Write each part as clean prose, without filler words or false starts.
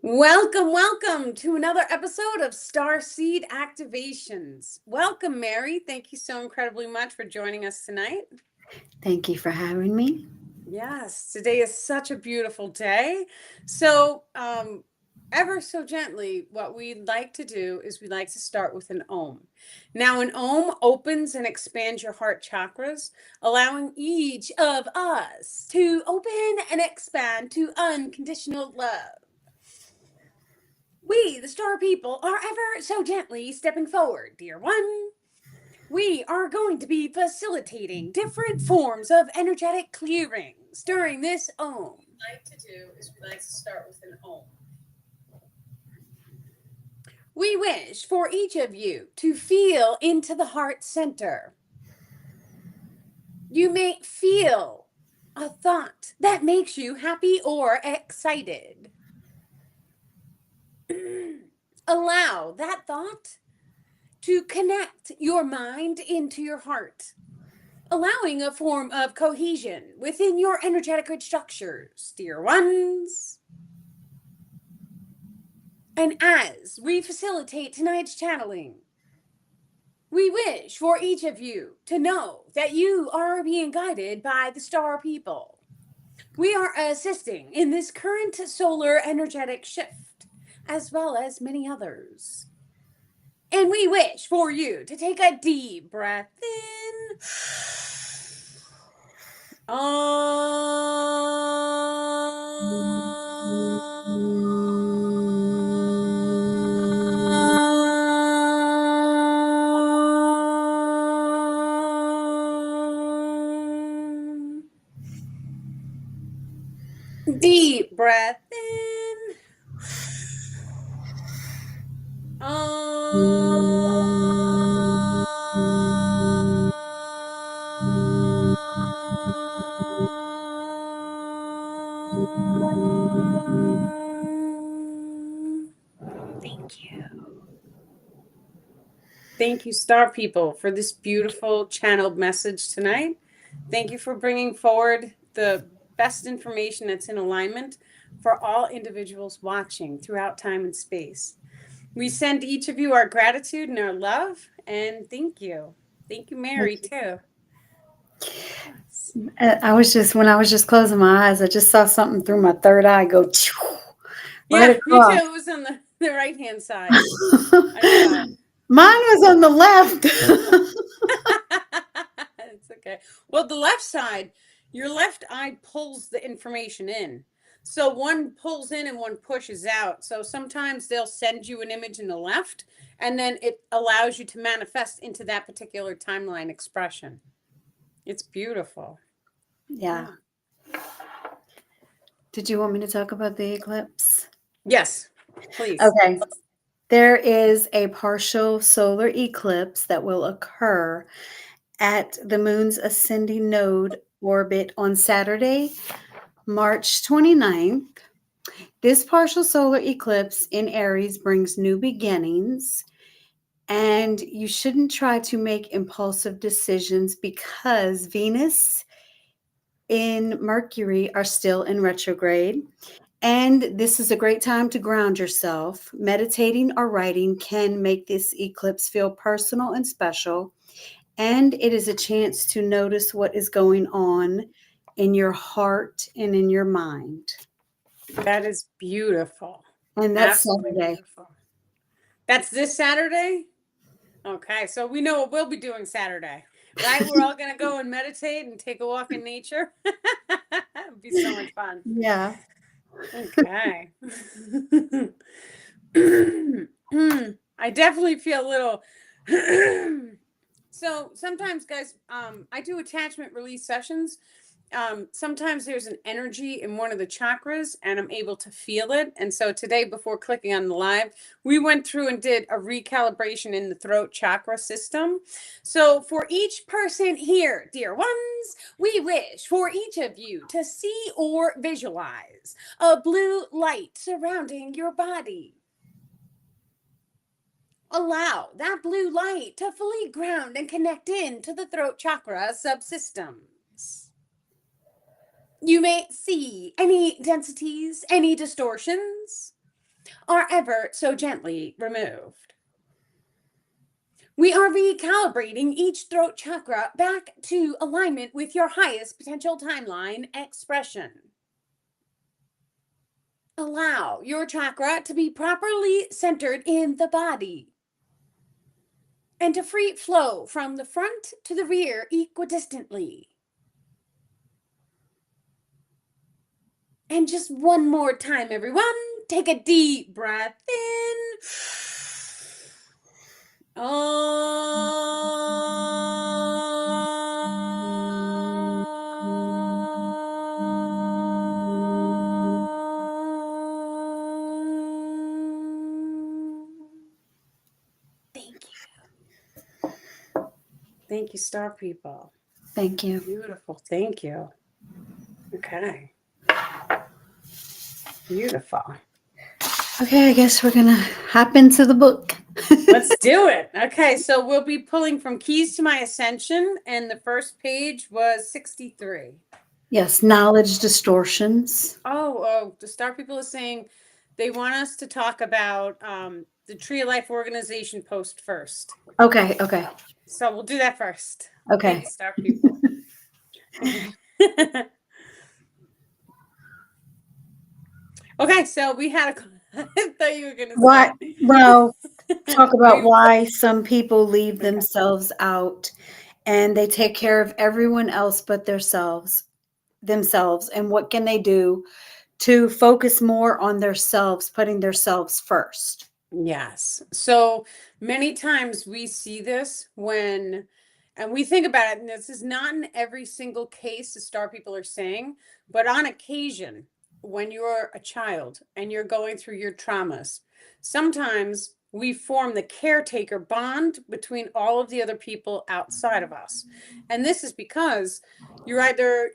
Welcome to another episode of Starseed Activations. Welcome, Mary. Thank you so incredibly much for joining us tonight. Thank you for having me. Yes, today is such a beautiful day. So, ever so gently, what we'd like to do is we'd like to start with an Om. Now, an Om opens and expands your heart chakras, allowing each of us to open and expand to unconditional love. We, the star people, are ever so gently stepping forward, dear one. We are going to be facilitating different forms of energetic clearings during this Om. What we'd like to do is we'd like to start with an Om. We wish for each of you to feel into the heart center. You may feel a thought that makes you happy or excited. Allow that thought to connect your mind into your heart, allowing a form of cohesion within your energetic grid structures, dear ones. And as we facilitate tonight's channeling, we wish for each of you to know that you are being guided by the star people. We are assisting in this current solar energetic shift, as well as many others. And we wish for you to take a deep breath in. Deep breath in. Thank you. Thank you, Star People, for this beautiful channeled message tonight. Thank you for bringing forward the best information that's in alignment for all individuals watching throughout time and space. We send each of you our gratitude and our love, and thank you. Thank you, Mary, too. Yes. When I was just closing my eyes, I just saw something through my third eye go right Yeah, me too. across. It was on the right hand side. I saw it. Mine was on the left. It's okay. Well, the left side, your left eye pulls the information in. So one pulls in and one pushes out. So sometimes they'll send you an image in the left, and then it allows you to manifest into that particular timeline expression. It's beautiful. Yeah. Did you want me to talk about the eclipse? Yes, please. Okay. There is a partial solar eclipse that will occur at the moon's ascending node orbit on Saturday, March 29th. This partial solar eclipse in Aries brings new beginnings, and you shouldn't try to make impulsive decisions because Venus and Mercury are still in retrograde. And this is a great time to ground yourself. Meditating or writing can make this eclipse feel personal and special. And it is a chance to notice what is going on in your heart and in your mind. That is beautiful. And that's Absolutely Saturday. beautiful. That's this Saturday? Okay, so we know what we'll be doing Saturday, right? We're all going to go and meditate and take a walk in nature. It'd be so much fun. Yeah. Okay. I definitely feel a little. So sometimes, guys, I do attachment release sessions. Sometimes there's an energy in one of the chakras and I'm able to feel it. And so today, before clicking on the live, we went through and did a recalibration in the throat chakra system. So for each person here, dear ones, we wish for each of you to see or visualize a blue light surrounding your body. Allow that blue light to fully ground and connect in to the throat chakra subsystems. You may see any densities, any distortions. are ever so gently removed. We are recalibrating each throat chakra back to alignment with your highest potential timeline expression. Allow your chakra to be properly centered in the body and to free flow from the front to the rear equidistantly. And just one more time, everyone, take a deep breath in. Thank you. Thank you, star people. Thank you. Beautiful. Thank you. Okay. Beautiful. Okay, I guess we're going to hop into the book. Let's do it. Okay, so we'll be pulling from Keys to My Ascension, and the first page was 63. Yes, knowledge distortions. Oh, the star people are saying they want us to talk about the Tree of Life organization post first. Okay. So we'll do that first. Okay. Thank you, star people. Okay, so we had a. I thought you were going to Why? say. Well, talk about why some people leave themselves out and they take care of everyone else but themselves, and what can they do to focus more on themselves, putting themselves first. Yes. So many times we see this when, and we think about it, and this is not in every single case the star people are saying, but on occasion, when you're a child and you're going through your traumas, sometimes we form the caretaker bond between all of the other people outside of us. And this is because you're either,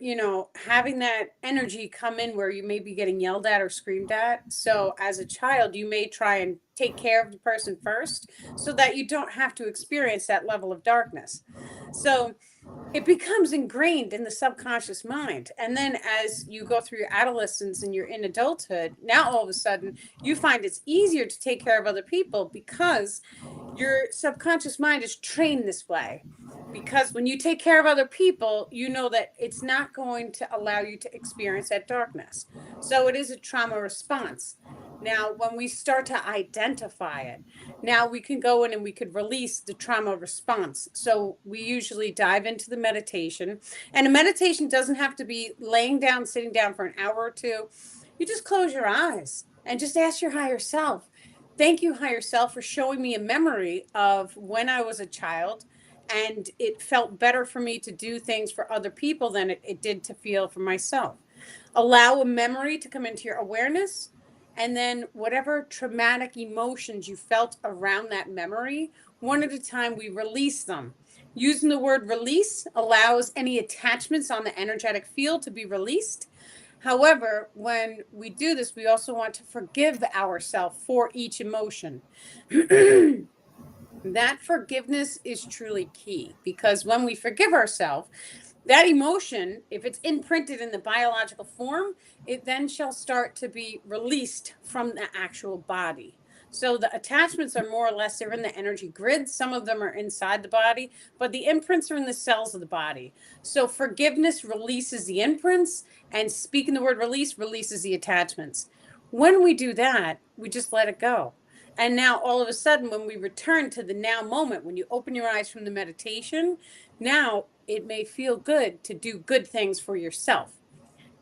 having that energy come in where you may be getting yelled at or screamed at. So as a child, you may try and take care of the person first so that you don't have to experience that level of darkness. So it becomes ingrained in the subconscious mind. And then as you go through your adolescence and you're in adulthood, now all of a sudden you find it's easier to take care of other people because your subconscious mind is trained this way. Because when you take care of other people, you know that it's not going to allow you to experience that darkness. So it is a trauma response. Now, when we start to identify it, now we can go in and we could release the trauma response. So we usually dive into the meditation. And a meditation doesn't have to be laying down, sitting down for an hour or two. You just close your eyes and just ask your higher self. Thank you, higher self, for showing me a memory of when I was a child and it felt better for me to do things for other people than it did to feel for myself. Allow a memory to come into your awareness, and then whatever traumatic emotions you felt around that memory, one at a time, we release them. Using the word release allows any attachments on the energetic field to be released. However, when we do this, we also want to forgive ourselves for each emotion. That forgiveness is truly key, because when we forgive ourselves, that emotion, if it's imprinted in the biological form, it then shall start to be released from the actual body. So the attachments are more or less, they're in the energy grid. Some of them are inside the body, but the imprints are in the cells of the body. So forgiveness releases the imprints, and speaking the word release releases the attachments. When we do that, we just let it go. And now all of a sudden, when we return to the now moment, when you open your eyes from the meditation, now it may feel good to do good things for yourself.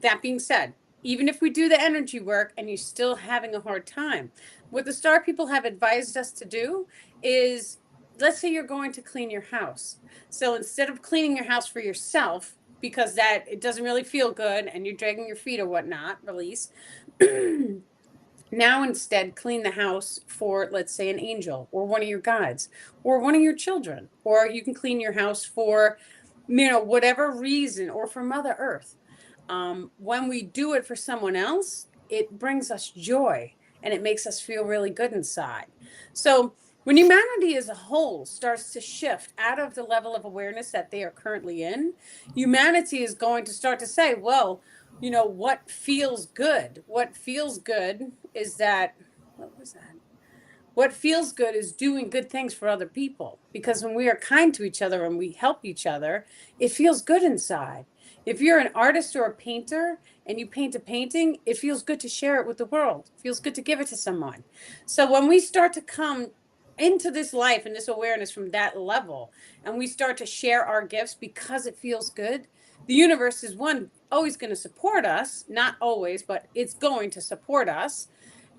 That being said, even if we do the energy work and you're still having a hard time, what the star people have advised us to do is, let's say you're going to clean your house. So instead of cleaning your house for yourself, because that it doesn't really feel good and you're dragging your feet or whatnot, release. Now instead clean the house for, let's say, an angel or one of your guides or one of your children, or you can clean your house for, whatever reason, or for Mother Earth. When we do it for someone else, it brings us joy and it makes us feel really good inside. So when humanity as a whole starts to shift out of the level of awareness that they are currently in, humanity is going to start to say, well, what feels good? What feels good is that, Who's that? What feels good is doing good things for other people, because when we are kind to each other and we help each other, it feels good inside. If you're an artist or a painter and you paint a painting, it feels good to share it with the world. It feels good to give it to someone. So when we start to come into this life and this awareness from that level, and we start to share our gifts because it feels good, the universe is one always going to support us, not always, but it's going to support us,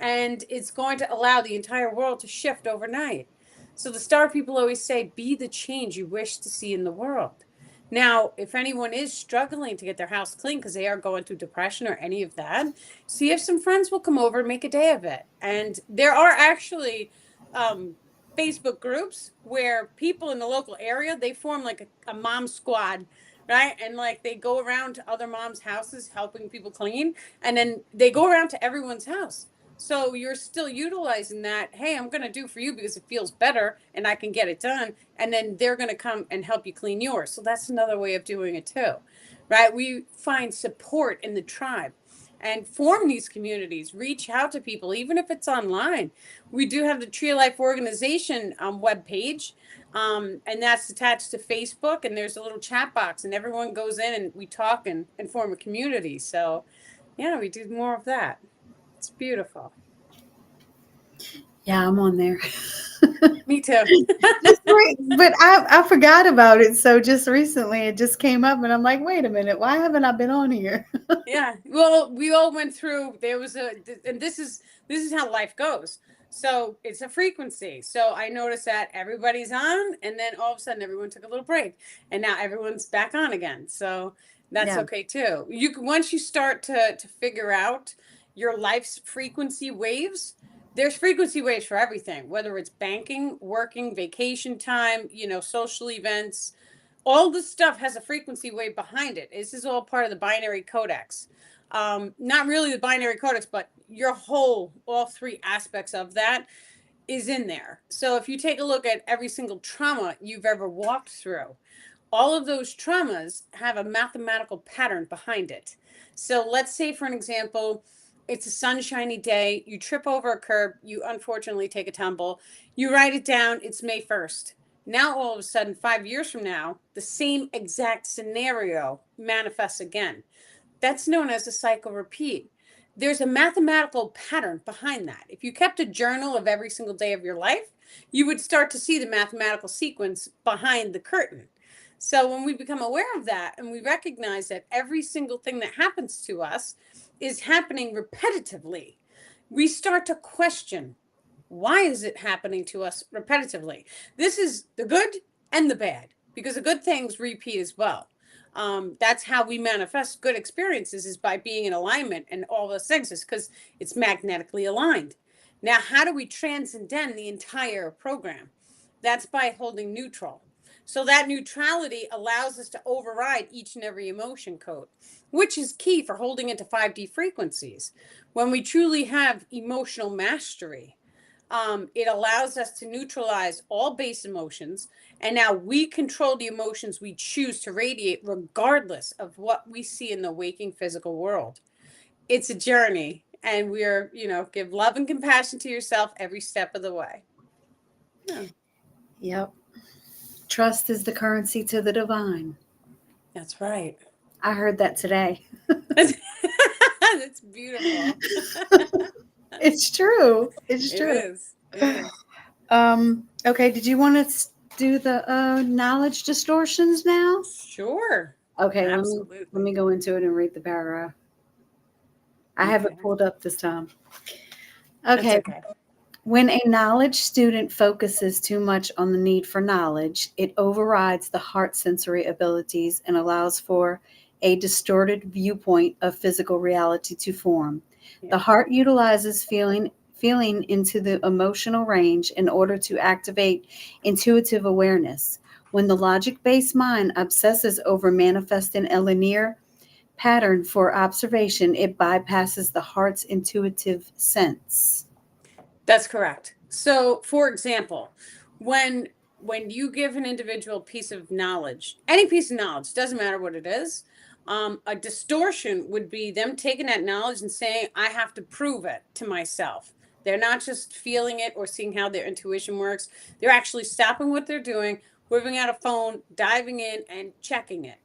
and it's going to allow the entire world to shift overnight. So the star people always say, be the change you wish to see in the world. Now, if anyone is struggling to get their house clean because they are going through depression or any of that, see if some friends will come over and make a day of it. And there are actually Facebook groups where people in the local area, they form like a mom squad, right? And like they go around to other moms' houses helping people clean, and then they go around to everyone's house. So you're still utilizing that. Hey, I'm going to do for you because it feels better and I can get it done. And then they're going to come and help you clean yours. So that's another way of doing it too, right? We find support in the tribe and form these communities, reach out to people, even if it's online. We do have the Tree of Life organization webpage, and that's attached to Facebook. And there's a little chat box, and everyone goes in and we talk and form a community. So, yeah, we do more of that. It's beautiful. Yeah, I'm on there. Me too. Just right, but I forgot about it. So just recently, it just came up, and I'm like, wait a minute, why haven't I been on here? Yeah. Well, we all went through, there was and this is how life goes. So it's a frequency. So I noticed that everybody's on, and then all of a sudden everyone took a little break, and now everyone's back on again. So that's Yeah, okay too. You can, once you start to figure out your life's frequency waves, there's frequency waves for everything, whether it's banking, working, vacation time, social events. All this stuff has a frequency wave behind it. This is all part of the binary codex. Not really the binary codex, but your whole, all three aspects of that is in there. So if you take a look at every single trauma you've ever walked through, all of those traumas have a mathematical pattern behind it. So let's say, for an example, it's a sunshiny day, you trip over a curb, you unfortunately take a tumble, you write it down, it's May 1st. Now, all of a sudden, 5 years from now, the same exact scenario manifests again. That's known as a cycle repeat. There's a mathematical pattern behind that. If you kept a journal of every single day of your life, you would start to see the mathematical sequence behind the curtain. So when we become aware of that and we recognize that every single thing that happens to us is happening repetitively, we start to question, why is it happening to us repetitively? This is the good and the bad, because the good things repeat as well. That's how we manifest good experiences, is by being in alignment, and all those things is because it's magnetically aligned. Now, how do we transcend the entire program? That's by holding neutral. So that neutrality allows us to override each and every emotion code, which is key for holding into 5D frequencies. When we truly have emotional mastery, it allows us to neutralize all base emotions. And now we control the emotions we choose to radiate, regardless of what we see in the waking physical world. It's a journey. And we're, give love and compassion to yourself every step of the way. Yeah, yep. Trust is the currency to the divine. that's right. I heard that today. That's beautiful. It's true. It's It true. is. It is. Okay, did you want to do the knowledge distortions now? Sure. Okay, let Absolutely. me go into it and read the paragraph. I have it Okay. pulled up this time. That's Okay. okay. When a knowledge student focuses too much on the need for knowledge, it overrides the heart sensory abilities and allows for a distorted viewpoint of physical reality to form. Yeah. The heart utilizes feeling into the emotional range in order to activate intuitive awareness. When the logic-based mind obsesses over manifesting a linear pattern for observation, it bypasses the heart's intuitive sense. That's correct. So, for example, when when you give an individual a piece of knowledge, any piece of knowledge, doesn't matter what it is, a distortion would be them taking that knowledge and saying, I have to prove it to myself. They're not just feeling it or seeing how their intuition works. They're actually stopping what they're doing, whipping out a phone, diving in, and checking it.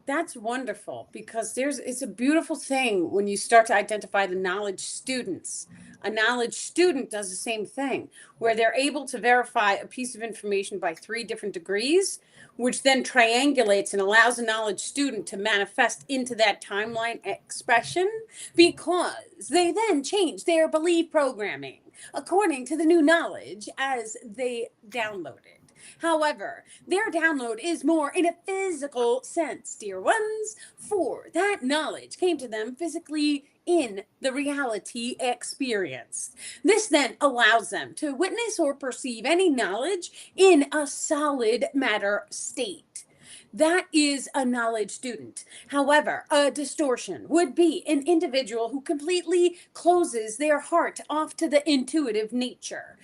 That's wonderful because it's a beautiful thing when you start to identify the knowledge students. A knowledge student does the same thing, where they're able to verify a piece of information by 3 different degrees, which then triangulates and allows a knowledge student to manifest into that timeline expression because they then change their belief programming according to the new knowledge as they download it. However, their download is more in a physical sense, dear ones, for that knowledge came to them physically in the reality experience. This then allows them to witness or perceive any knowledge in a solid matter state. That is a knowledge student. However, a distortion would be an individual who completely closes their heart off to the intuitive nature.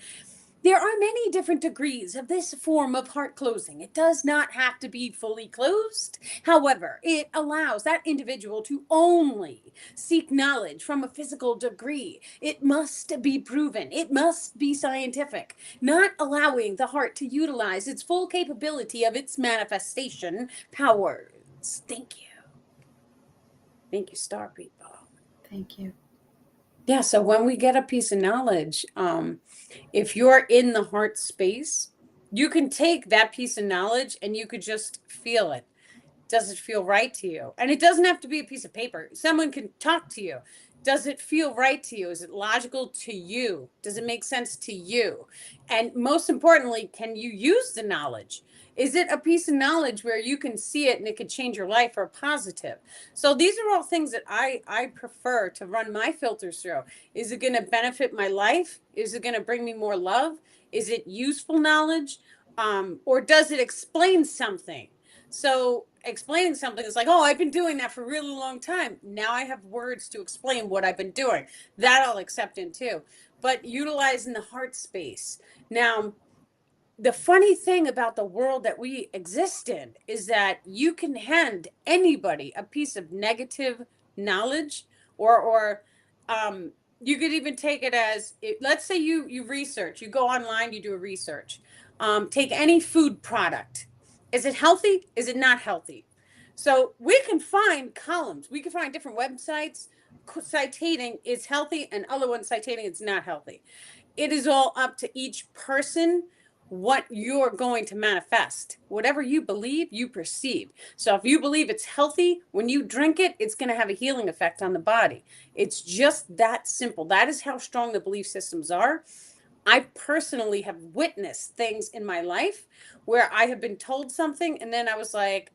There are many different degrees of this form of heart closing. It does not have to be fully closed. However, it allows that individual to only seek knowledge from a physical degree. It must be proven, it must be scientific, not allowing the heart to utilize its full capability of its manifestation powers. Thank you. Thank you, Star People. Thank you. Yeah, so when we get a piece of knowledge, if you're in the heart space, you can take that piece of knowledge and you could just feel it. Does it feel right to you? And it doesn't have to be a piece of paper. Someone can talk to you. Does it feel right to you? Is it logical to you? Does it make sense to you? And most importantly, can you use the knowledge? Is it a piece of knowledge where you can see it and it could change your life for a positive? So these are all things that I prefer to run my filters through. Is it going to benefit my life? Is it going to bring me more love? Is it useful knowledge? Or does it explain something? So explaining something is like, oh, I've been doing that for a really long time. Now I have words to explain what I've been doing. That I'll accept in too. But utilizing the heart space. Now, the funny thing about the world that we exist in is that you can hand anybody a piece of negative knowledge or you could even take it as let's say you research, you go online, you do a research. Take any food product. Is it healthy? Is it not healthy? So we can find columns, we can find different websites citating it's healthy and other ones citating it's not healthy. It is all up to each person what you're going to manifest. Whatever you believe, you perceive. So if you believe it's healthy, when you drink it, it's going to have a healing effect on the body. It's just that simple. That is how strong the belief systems are. I personally have witnessed things in my life where I have been told something and then I was like,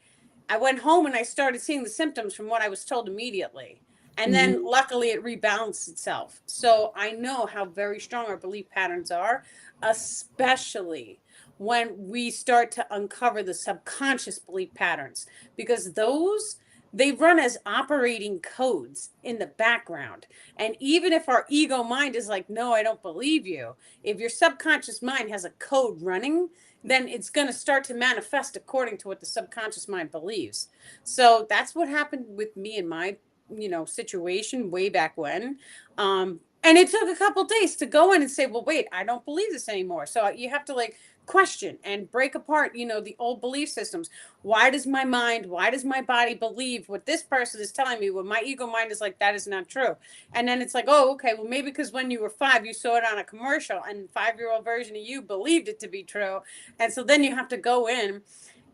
I went home and I started seeing the symptoms from what I was told immediately. And then Mhm. luckily it rebalanced itself. So I know how very strong our belief patterns are, especially when we start to uncover the subconscious belief patterns, because those they run as operating codes in the background. And even if our ego mind is like, no, I don't believe you, if your subconscious mind has a code running, then it's going to start to manifest according to what the subconscious mind believes. So that's what happened with me in my situation way back when. And it took a couple days to go in and say, well, wait, I don't believe this anymore. So you have to like question and break apart, the old belief systems. Why does my mind, why does my body believe what this person is telling me when my ego mind is like, that is not true? And then it's like, oh, okay, well, maybe because when you were 5, you saw it on a commercial and 5-year-old version of you believed it to be true. And so then you have to go in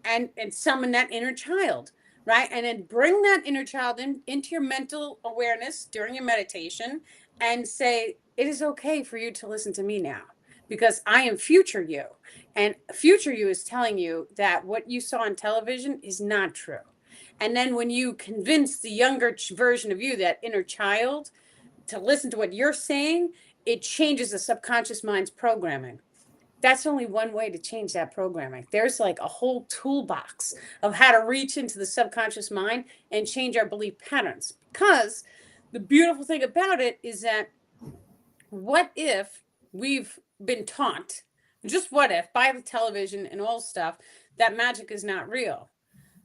and summon that inner child, right? And then bring that inner child into your mental awareness during your meditation and say, it is okay for you to listen to me now because I am future you. And future you is telling you that what you saw on television is not true. And then when you convince the younger version of you, that inner child, to listen to what you're saying, it changes the subconscious mind's programming. That's only one way to change that programming. There's like a whole toolbox of how to reach into the subconscious mind and change our belief patterns. Because the beautiful thing about it is that what if we've been taught, just what if, by the television and all stuff, that magic is not real?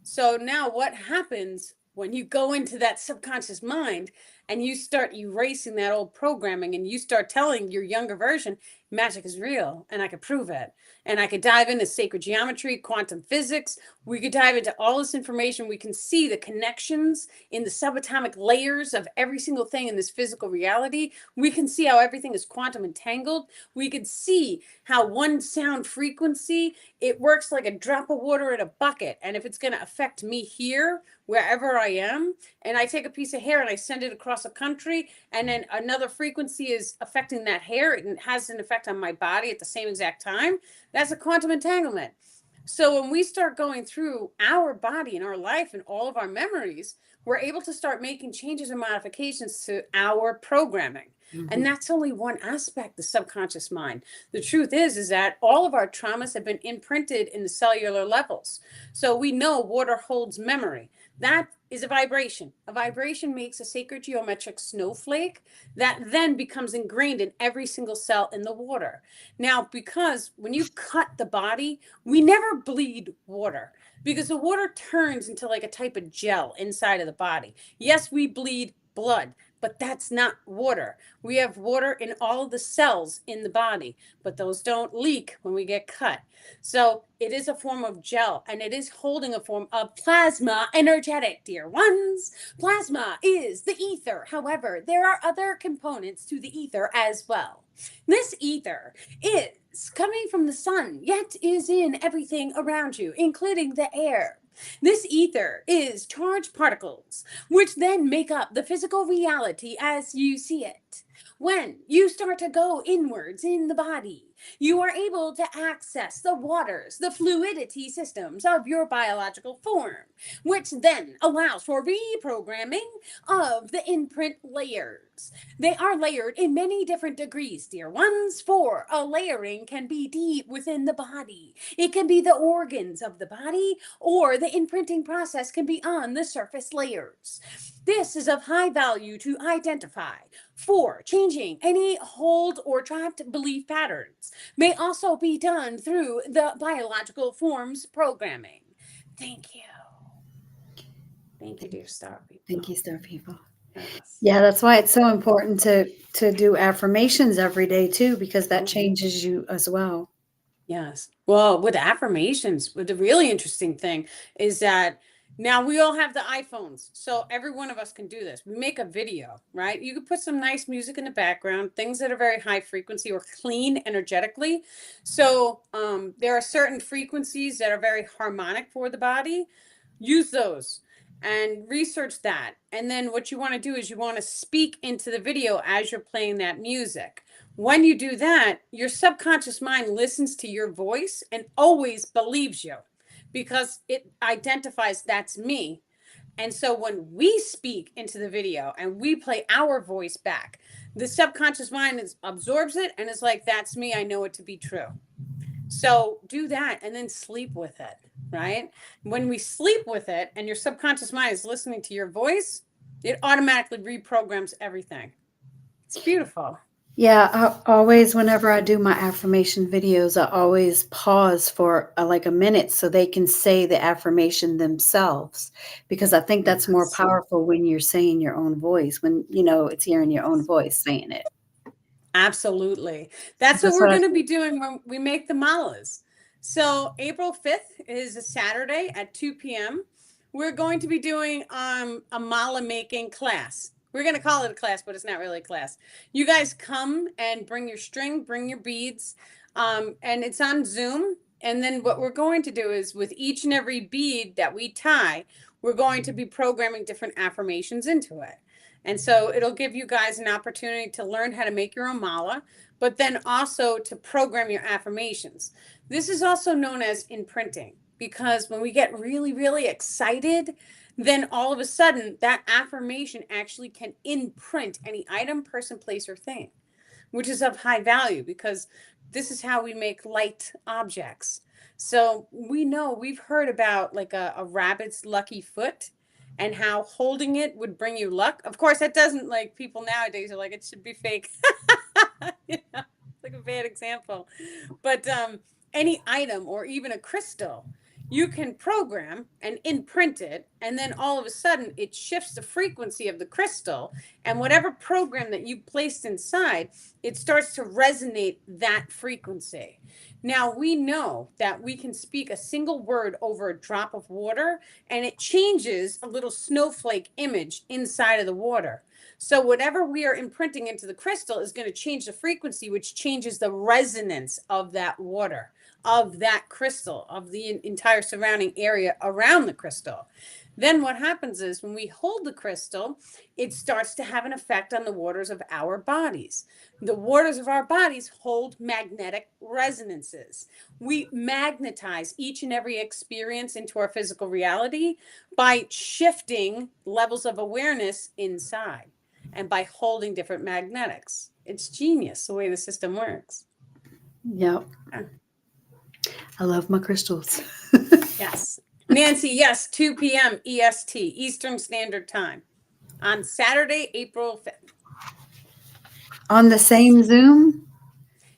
So now what happens when you go into that subconscious mind and you start erasing that old programming and you start telling your younger version, magic is real and I could prove it. And I could dive into sacred geometry, quantum physics. We could dive into all this information. We can see the connections in the subatomic layers of every single thing in this physical reality. We can see how everything is quantum entangled. We could see how one sound frequency, it works like a drop of water in a bucket. And if it's going to affect me here, wherever I am, and I take a piece of hair and I send it across a country, and then another frequency is affecting that hair, and it has an effect on my body at the same exact time, that's a quantum entanglement. So when we start going through our body and our life and all of our memories, we're able to start making changes and modifications to our programming. And that's only one aspect, the subconscious mind. The truth is that all of our traumas have been imprinted in the cellular levels. So we know water holds memory. That is a vibration. A vibration makes a sacred geometric snowflake that then becomes ingrained in every single cell in the water. Now, because when you cut the body, we never bleed water because the water turns into like a type of gel inside of the body. Yes, we bleed blood, but that's not water. We have water in all of the cells in the body, but those don't leak when we get cut. So it is a form of gel, and it is holding a form of plasma energetic, dear ones. Plasma is the ether. However, there are other components to the ether as well. This ether is coming from the sun, yet is in everything around you, including the air. This ether is charged particles, which then make up the physical reality as you see it. When you start to go inwards in the body, you are able to access the waters, the fluidity systems of your biological form, which then allows for reprogramming of the imprint layers. They are layered in many different degrees, dear ones, for a layering can be deep within the body. It can be the organs of the body, or the imprinting process can be on the surface layers. This is of high value to identify for changing any hold or trapped belief patterns. May also be done through the biological forms programming. Thank you. Thank you, dear star Thank people. you, Star People. Yes. Yeah, that's why it's so important to do affirmations every day too, because that Mhm. changes you as well. Yes. Well, with affirmations, with the really interesting thing is that now we all have the iPhones. So every one of us can do this. We make a video, right? You could put some nice music in the background, things that are very high frequency or clean energetically. So there are certain frequencies that are very harmonic for the body. Use those and research that. And then what you want to do is you want to speak into the video as you're playing that music. When you do that, your subconscious mind listens to your voice and always believes you because it identifies that's me. And so when we speak into the video and we play our voice back, the subconscious mind absorbs it and is like, that's me. I know it to be true. So do that and then sleep with it, right? When we sleep with it and your subconscious mind is listening to your voice, it automatically reprograms everything. It's beautiful. Yeah, I always, whenever I do my affirmation videos, I always pause for like a minute so they can say the affirmation themselves, because I think that's more Yes. powerful when you're saying your own voice, when it's hearing your own voice saying it. Absolutely. That's what That's we're what I going to be doing when we make the malas. So April 5th is a Saturday at 2 p.m. We're going to be doing a mala making class. We're going to call it a class, but it's not really a class. You guys come and bring your string, bring your beads, and it's on Zoom. And then what we're going to do is with each and every bead that we tie, we're going to be programming different affirmations into it. And so it'll give you guys an opportunity to learn how to make your own mala, but then also to program your affirmations. This is also known as imprinting because when we get really, really excited, then all of a sudden that affirmation actually can imprint any item, person, place, or thing, which is of high value because this is how we make light objects. So we know we've heard about like a rabbit's lucky foot and how holding it would bring you luck. Of course, that doesn't, like, people nowadays are like, it should be fake. It's like a bad example. But any item or even a crystal, you can program and imprint it, and then all of a sudden it shifts the frequency of the crystal, and whatever program that you placed inside, it starts to resonate that frequency. Now we know that we can speak a single word over a drop of water and it changes a little snowflake image inside of the water. So whatever we are imprinting into the crystal is going to change the frequency, which changes the resonance of that water, of that crystal, of the entire surrounding area around the crystal. Then what happens is when we hold the crystal, it starts to have an effect on the waters of our bodies. The waters of our bodies hold magnetic resonances. We magnetize each and every experience into our physical reality by shifting levels of awareness inside and by holding different magnetics. It's genius the way the system works. Yep. Yeah. I love my crystals. Yes. Nancy, yes, 2 p.m. EST, Eastern Standard Time, on Saturday, April 5th. On the same Zoom?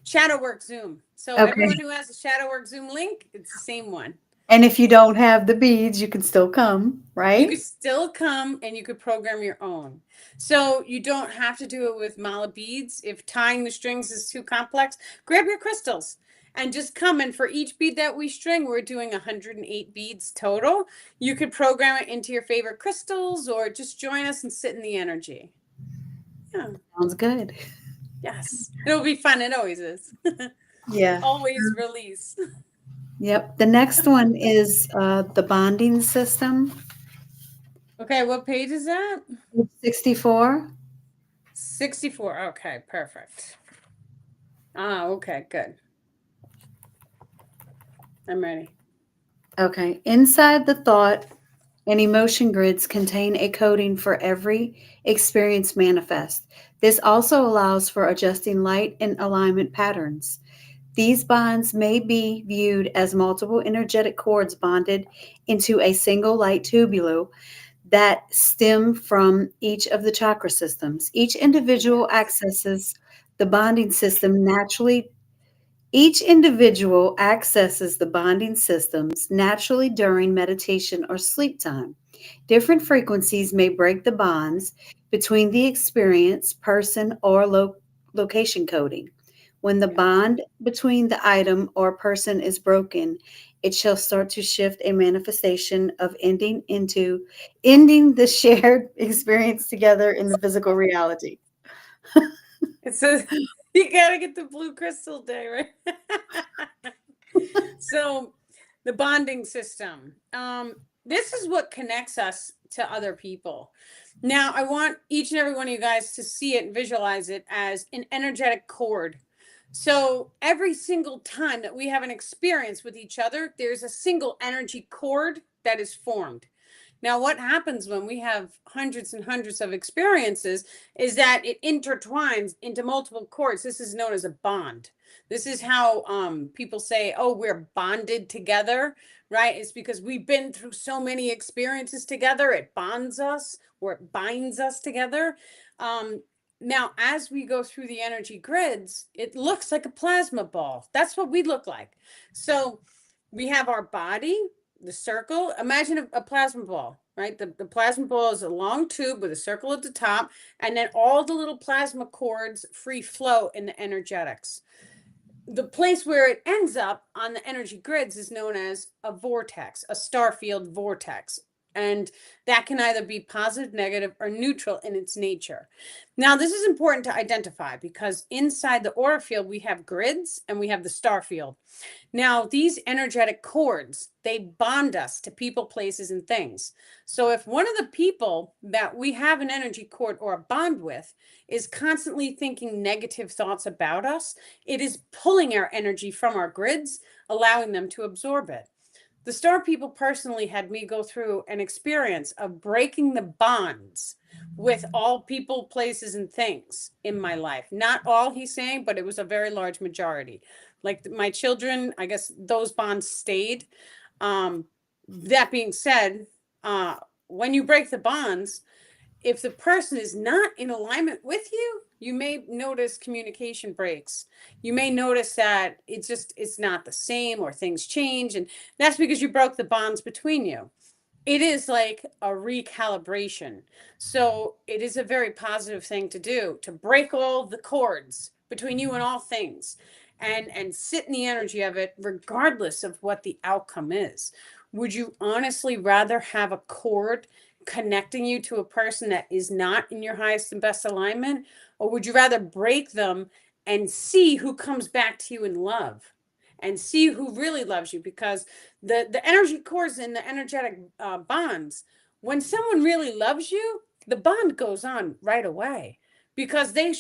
Shadowwork Zoom. So Okay. everyone who has a Shadowwork Zoom link, it's the same one. And if you don't have the beads, you can still come, right? You could still come and you could program your own. So you don't have to do it with mala beads. If tying the strings is too complex, grab your crystals and just come. And for each bead that we string, we're doing 108 beads total. You could program it into your favorite crystals or just join us and sit in the energy. Yeah. Sounds good. Yes. It'll be fun. It always is. Yeah. Always release. Yep. The next one is the bonding system. Okay. What page is that? 64. 64. Okay. Perfect. Ah, okay. Good. I'm ready. Okay. Inside the thought and emotion grids contain a coding for every experience manifest. This also allows for adjusting light and alignment patterns. These bonds may be viewed as multiple energetic cords bonded into a single light tubule that stem from each of the chakra systems. The bonding system naturally each individual accesses the bonding systems naturally during meditation or sleep time. Different frequencies may break the bonds between the experience, person, or location coding. When the bond between the item or person is broken, it shall start to shift a manifestation of ending the shared experience together in the physical reality. It says you gotta get the blue crystal day, right? So the bonding system. This is what connects us to other people. Now, I want each and every one of you guys to see it and visualize it as an energetic cord. So every single time that we have an experience with each other, there's a single energy cord that is formed. Now, what happens when we have hundreds and hundreds of experiences is that it intertwines into multiple cords. This is known as a bond. This is how people say, oh, we're bonded together, right? It's because we've been through so many experiences together. It bonds us or it binds us together. Now, as we go through the energy grids, it looks like a plasma ball. That's what we look like. So we have our body, the circle. Imagine a plasma ball, right? The plasma ball is a long tube with a circle at the top, and then all the little plasma cords free flow in the energetics. The place where it ends up on the energy grids is known as a vortex, a star field vortex. And that can either be positive, negative, or neutral in its nature. Now, this is important to identify because inside the aura field, we have grids and we have the star field. Now, these energetic cords, they bond us to people, places, and things. So if one of the people that we have an energy cord or a bond with is constantly thinking negative thoughts about us, it is pulling our energy from our grids, allowing them to absorb it. The star people personally had me go through an experience of breaking the bonds with all people, places, and things in my life. Not all, he's saying, but it was a very large majority. Like my children, I guess those bonds stayed. That being said, when you break the bonds, if the person is not in alignment with you, you may notice communication breaks. You may notice that it's not the same, or things change, and that's because you broke the bonds between you. It is like a recalibration. So it is a very positive thing to do, to break all the cords between you and all things, and sit in the energy of it regardless of what the outcome is. Would you honestly rather have a cord connecting you to a person that is not in your highest and best alignment, or would you rather break them and see who comes back to you in love, and see who really loves you? Because the energy cores and the energetic bonds, when someone really loves you, the bond goes on right away, because they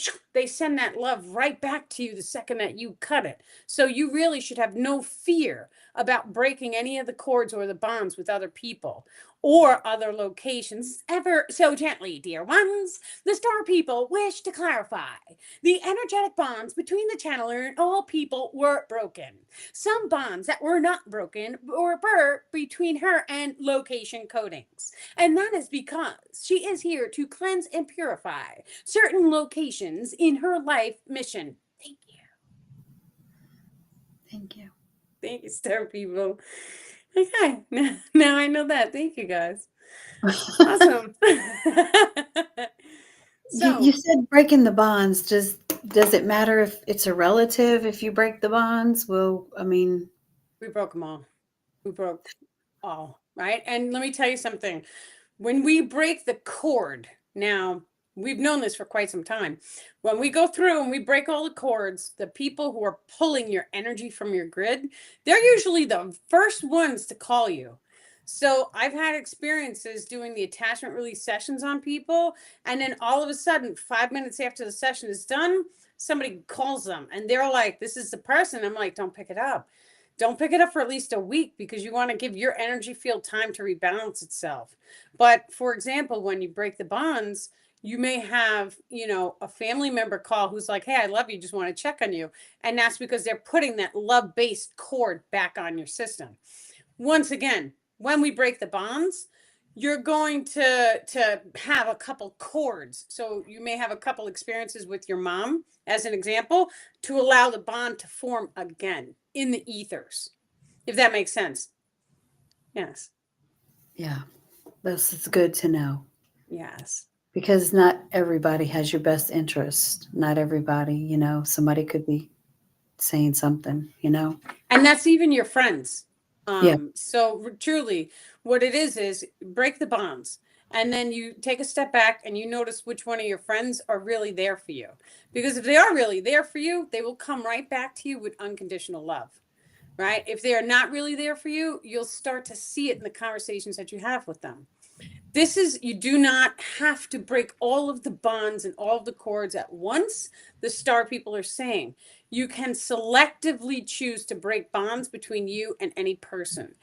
send that love right back to you the second that you cut it. So you really should have no fear about breaking any of the cords or the bonds with other people or other locations ever so gently, dear ones. The star people wish to clarify the energetic bonds between the channeler and all people were broken. Some bonds that were not broken were between her and location codings. And that is because she is here to cleanse and purify certain locations in her life mission. Thank you. Thank you. Thank you, star people. Okay, now I know that. Thank you, guys. Awesome. You So said breaking the bonds. Does it matter if it's a relative if you break the bonds? Well, I mean, we broke them all. We broke all, right? And let me tell you something. When we break the cord, now we've known this for quite some time. When we go through and we break all the cords, the people who are pulling your energy from your grid, they're usually the first ones to call you. So I've had experiences doing the attachment release sessions on people, and then all of a sudden, 5 minutes after the session is done, somebody calls them and they're like, "This is the person." I'm like, "Don't pick it up. Don't pick it up for at least a week, because you want to give your energy field time to rebalance itself." But for example, when you break the bonds, you may have, a family member call who's like, "Hey, I love you, just want to check on you." And that's because they're putting that love-based cord back on your system. Once again, when we break the bonds, you're going to have a couple cords. So you may have a couple experiences with your mom, as an example, to allow the bond to form again in the ethers, if that makes sense. Yes. yeah, this is good to know Yes. because not everybody has your best interest. Not everybody, somebody could be saying something. And that's even your friends. Yeah. So truly, what it is break the bonds. And then you take a step back and you notice which one of your friends are really there for you. Because if they are really there for you, they will come right back to you with unconditional love. Right? If they are not really there for you, you'll start to see it in the conversations that you have with them. You do not have to break all of the bonds and all of the cords at once, the star people are saying. You can selectively choose to break bonds between you and any person.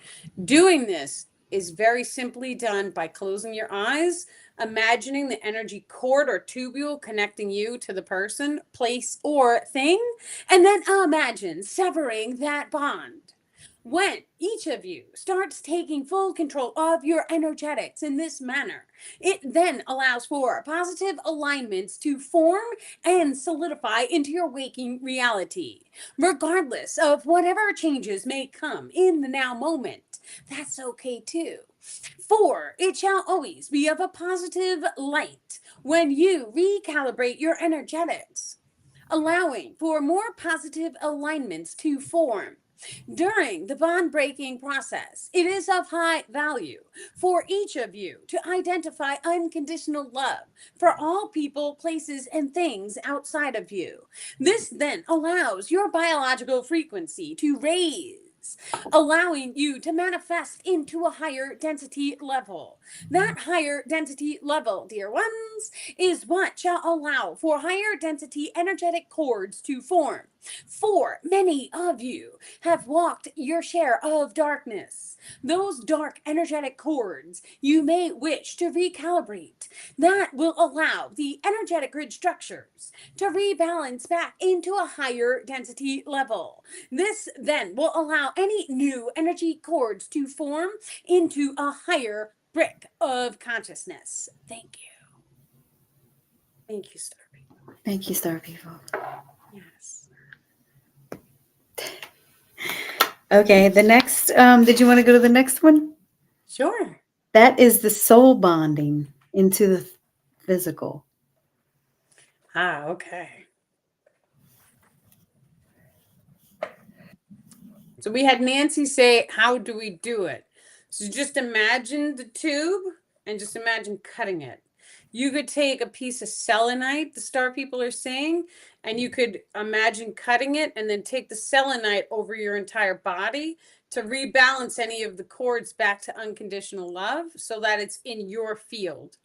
Doing this is very simply done by closing your eyes, imagining the energy cord or tubule connecting you to the person, place, or thing, and then imagine severing that bond. When each of you starts taking full control of your energetics in this manner, it then allows for positive alignments to form and solidify into your waking reality, regardless of whatever changes may come in the now moment. That's okay too. For it shall always be of a positive light when you recalibrate your energetics, allowing for more positive alignments to form. During the bond breaking process, it is of high value for each of you to identify unconditional love for all people, places, and things outside of you. This then allows your biological frequency to raise, allowing you to manifest into a higher density level. That higher density level, dear ones, is what shall allow for higher density energetic cords to form. For many of you have walked your share of darkness. Those dark energetic cords you may wish to recalibrate. That will allow the energetic grid structures to rebalance back into a higher density level. This then will allow any new energy cords to form into a higher brick of consciousness. Thank you. Thank you, Star People. Thank you, Star People. Yes. Okay, the next, did you want to go to the next one? Sure. That is the soul bonding into the physical. Ah, okay. So we had Nancy say, how do we do it? So just imagine the tube and just imagine cutting it. You could take a piece of selenite, the star people are saying, and you could imagine cutting it and then take the selenite over your entire body to rebalance any of the cords back to unconditional love so that it's in your field.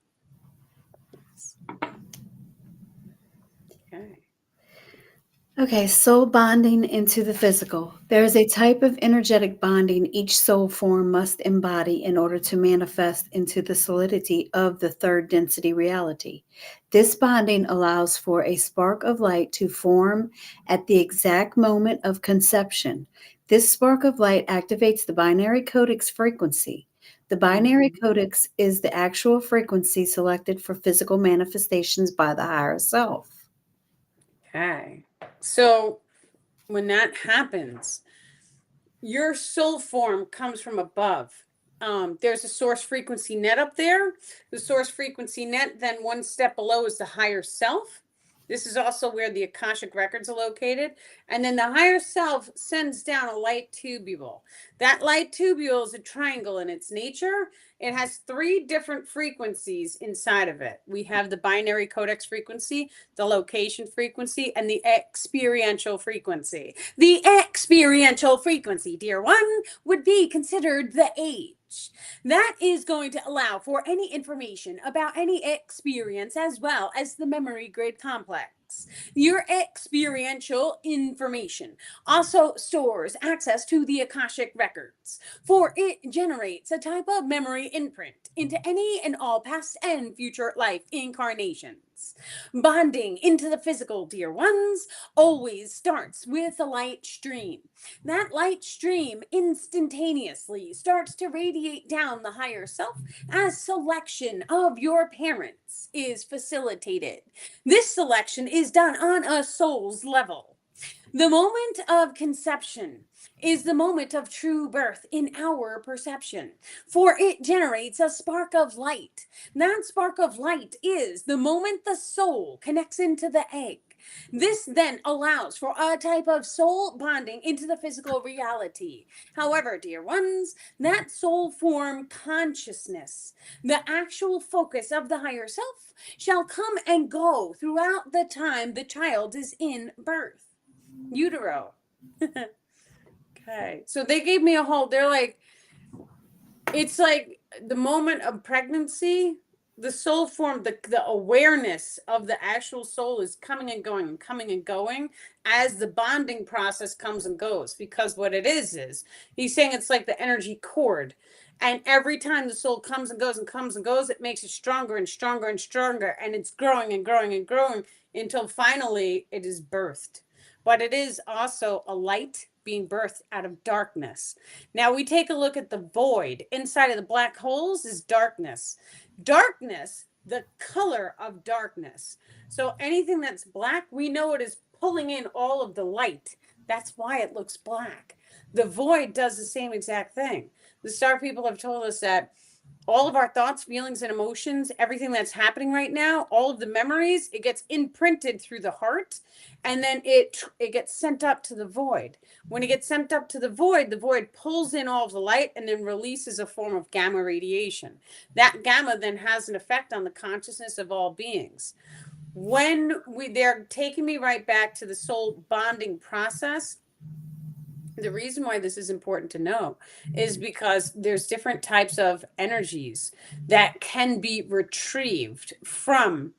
Okay. Okay, soul bonding into the physical. There is a type of energetic bonding each soul form must embody in order to manifest into the solidity of the third density reality. This bonding allows for a spark of light to form at the exact moment of conception. This spark of light activates the binary codex frequency. The binary codex is the actual frequency selected for physical manifestations by the higher self. Okay. So when that happens, your soul form comes from above. There's a source frequency net up there. The source frequency net, then one step below is the higher self. This is also where the Akashic records are located. And then the higher self sends down a light tubule. That light tubule is a triangle in its nature. It has 3 different frequencies inside of it. We have the binary codex frequency, the location frequency, and the experiential frequency. The experiential frequency, dear one, would be considered the age. That is going to allow for any information about any experience as well as the memory grid complex. Your experiential information also stores access to the Akashic records, for it generates a type of memory imprint into any and all past and future life incarnations. Bonding into the physical, dear ones, always starts with a light stream. That light stream instantaneously starts to radiate down the higher self as selection of your parents is facilitated. This selection is done on a soul's level. The moment of conception is the moment of true birth in our perception, for it generates a spark of light. That spark of light is the moment the soul connects into the egg. This then allows for a type of soul bonding into the physical reality. However, dear ones, that soul form consciousness, the actual focus of the higher self, shall come and go throughout the time the child is in birth. Utero. Okay. So they gave me a whole, they're like, it's like the moment of pregnancy, the soul form, the awareness of the actual soul is coming and going and coming and going as the bonding process comes and goes. Because what it is he's saying it's like the energy cord. And every time the soul comes and goes and comes and goes, it makes it stronger and stronger and stronger. And it's growing and growing and growing until finally it is birthed. But it is also a light being birthed out of darkness. Now we take a look at the void. Inside of the black holes is darkness. Darkness, the color of darkness. So anything that's black, we know it is pulling in all of the light. That's why it looks black. The void does the same exact thing. The star people have told us that all of our thoughts, feelings, and emotions, everything that's happening right now, all of the memories, it gets imprinted through the heart, and then it gets sent up to the void. When it gets sent up to the void pulls in all of the light and then releases a form of gamma radiation. That gamma then has an effect on the consciousness of all beings. When they're taking me right back to the soul bonding process. The reason why this is important to know is because there's different types of energies that can be retrieved from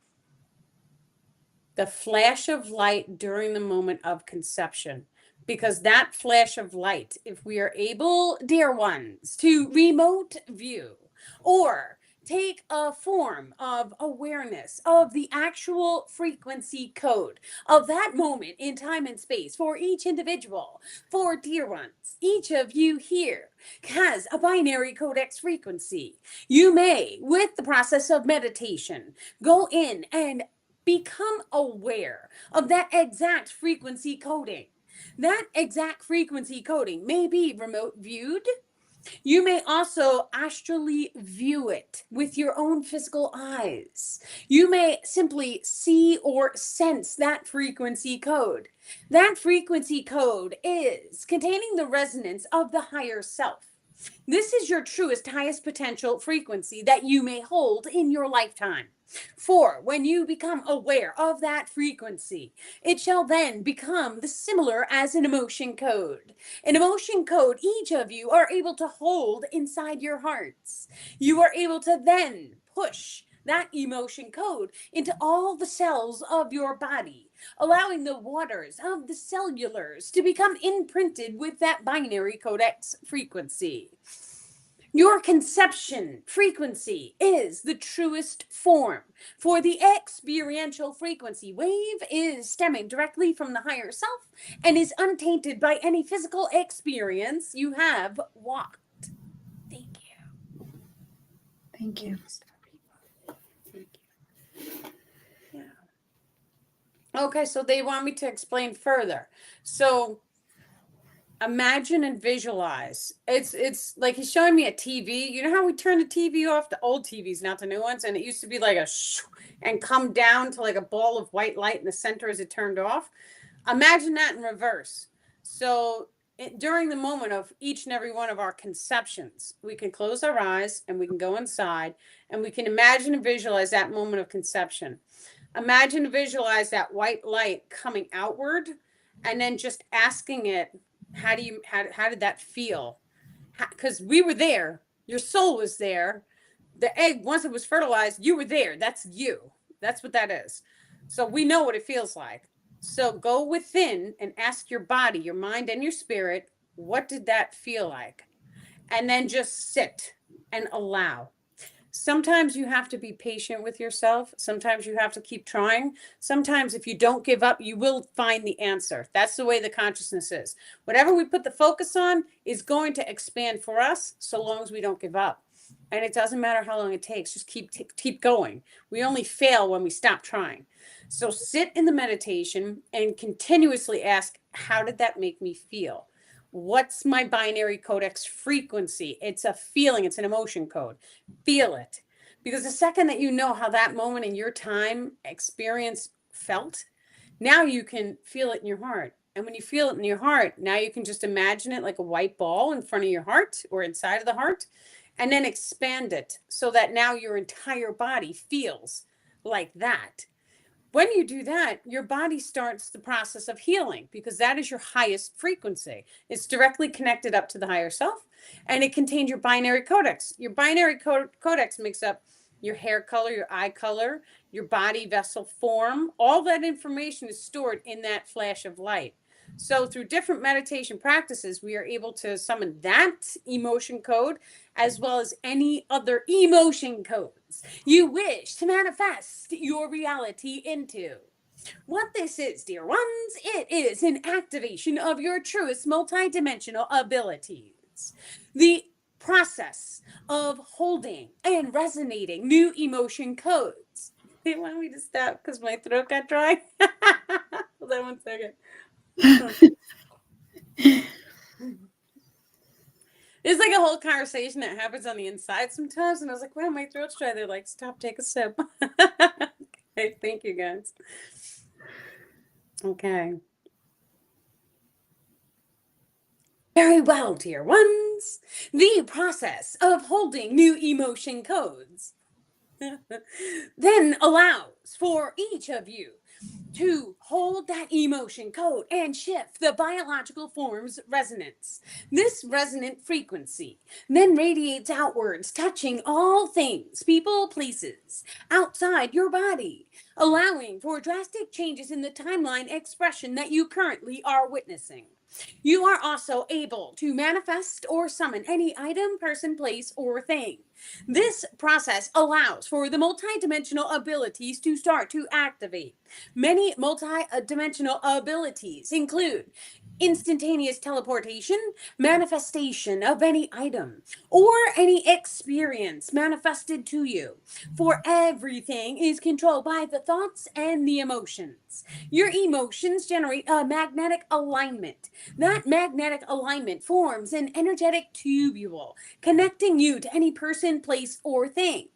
the flash of light during the moment of conception. Because that flash of light, if we are able, dear ones, to remote view or take a form of awareness of the actual frequency code of that moment in time and space for each individual, for dear ones, each of you here has a binary codex frequency. You may, with the process of meditation, go in and become aware of that exact frequency coding. That exact frequency coding may be remote viewed. You may also astrally view it with your own physical eyes. You may simply see or sense that frequency code. That frequency code is containing the resonance of the higher self. This is your truest, highest potential frequency that you may hold in your lifetime. For when you become aware of that frequency, it shall then become the similar as an emotion code. An emotion code each of you are able to hold inside your hearts. You are able to then push that emotion code into all the cells of your body, allowing the waters of the cellulars to become imprinted with that binary codex frequency. Your conception frequency is the truest form. For the experiential frequency wave is stemming directly from the higher self and is untainted by any physical experience you have walked. Thank you. Thank you. Thank you. Yeah. Okay, so they want me to explain further. So imagine and visualize. It's like he's showing me a TV. You know how we turn the TV off, the old TVs, not the new ones, and it used to be like a and come down to like a ball of white light in the center as it turned off. Imagine that in reverse. So during the moment of each and every one of our conceptions, we can close our eyes and we can go inside and we can imagine and visualize that moment of conception. Imagine and visualize that white light coming outward and then just asking it, how did that feel? Because we were there, your soul was there. The egg, once it was fertilized, you were there. That's you. That's what that is. So we know what it feels like. So go within and ask your body, your mind, and your spirit, what did that feel like? And then just sit and allow. Sometimes you have to be patient with yourself. Sometimes you have to keep trying. Sometimes if you don't give up, you will find the answer. That's the way the consciousness is. Whatever we put the focus on is going to expand for us so long as we don't give up. And it doesn't matter how long it takes. Just keep going. We only fail when we stop trying. So sit in the meditation and continuously ask, how did that make me feel? What's my binary codex frequency? It's a feeling. It's an emotion code. Feel it. Because the second that you know how that moment in your time experience felt, now you can feel it in your heart. And when you feel it in your heart, now you can just imagine it like a white ball in front of your heart or inside of the heart, and then expand it so that now your entire body feels like that. When you do that, your body starts the process of healing because that is your highest frequency. It's directly connected up to the higher self, and it contains your binary codex. Your binary codex makes up your hair color, your eye color, your body vessel form. All that information is stored in that flash of light. So through different meditation practices, we are able to summon that emotion code as well as any other emotion codes you wish to manifest your reality into. What this is, dear ones, it is an activation of your truest multidimensional abilities. The process of holding and resonating new emotion codes. They want me to stop because my throat got dry. Hold on 1 second. There's like a whole conversation that happens on the inside sometimes, and I was like, wow, my throat's dry. They're like, stop, take a sip. Okay, thank you guys. Okay. Very well, dear ones. The process of holding new emotion codes then allows for each of you to hold that emotion code and shift the biological form's resonance. This resonant frequency then radiates outwards, touching all things, people, places outside your body, allowing for drastic changes in the timeline expression that you currently are witnessing. You are also able to manifest or summon any item, person, place, or thing. This process allows for the multidimensional abilities to start to activate. Many multi-dimensional abilities include instantaneous teleportation, manifestation of any item, or any experience manifested to you. For everything is controlled by the thoughts and the emotions. Your emotions generate a magnetic alignment. That magnetic alignment forms an energetic tubule, connecting you to any person, place, or thing.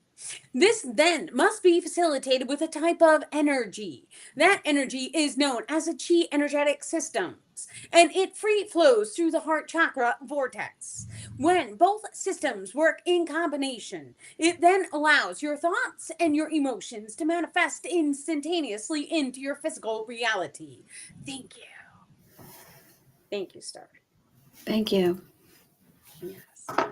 This then must be facilitated with a type of energy. That energy is known as a chi energetic systems, and it free flows through the heart chakra vortex. When both systems work in combination, it then allows your thoughts and your emotions to manifest instantaneously into your physical reality. Thank you. Thank you, Star. Thank you. Yes.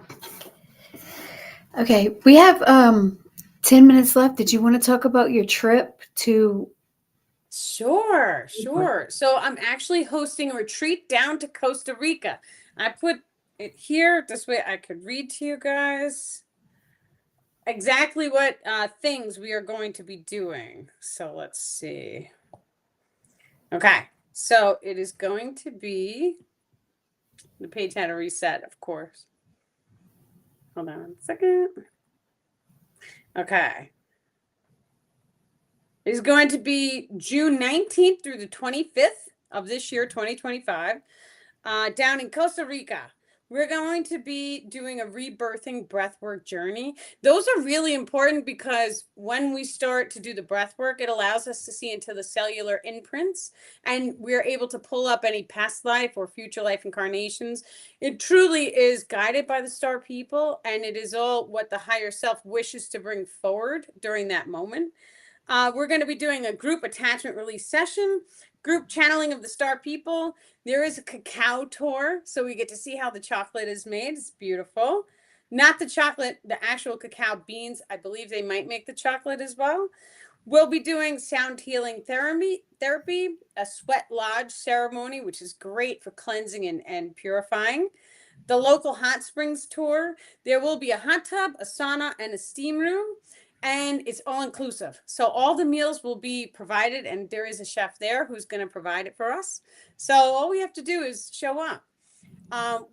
Okay, we have 10 minutes left. Did you want to talk about your trip to Sure. So I'm actually hosting a retreat down to Costa Rica. I put it here this way I could read to you guys exactly what things we are going to be doing. So let's see. Okay, so it is going to be the page had a reset, of course. Hold on a second. Okay. It is going to be June 19th through the 25th of this year, 2025. Down in Costa Rica. We're going to be doing a rebirthing breathwork journey. Those are really important because when we start to do the breathwork, it allows us to see into the cellular imprints and we're able to pull up any past life or future life incarnations. It truly is guided by the star people and it is all what the higher self wishes to bring forward during that moment. We're going to be doing a group attachment release session, group channeling of the star people. There is a cacao tour, so we get to see how the chocolate is made. It's beautiful. Not the chocolate, the actual cacao beans. I believe they might make the chocolate as well. We'll be doing sound healing therapy, a sweat lodge ceremony, which is great for cleansing and purifying. The local hot springs tour. There will be a hot tub, a sauna, and a steam room and it's all inclusive. So all the meals will be provided, and there is a chef there who's going to provide it for us. So all we have to do is show up.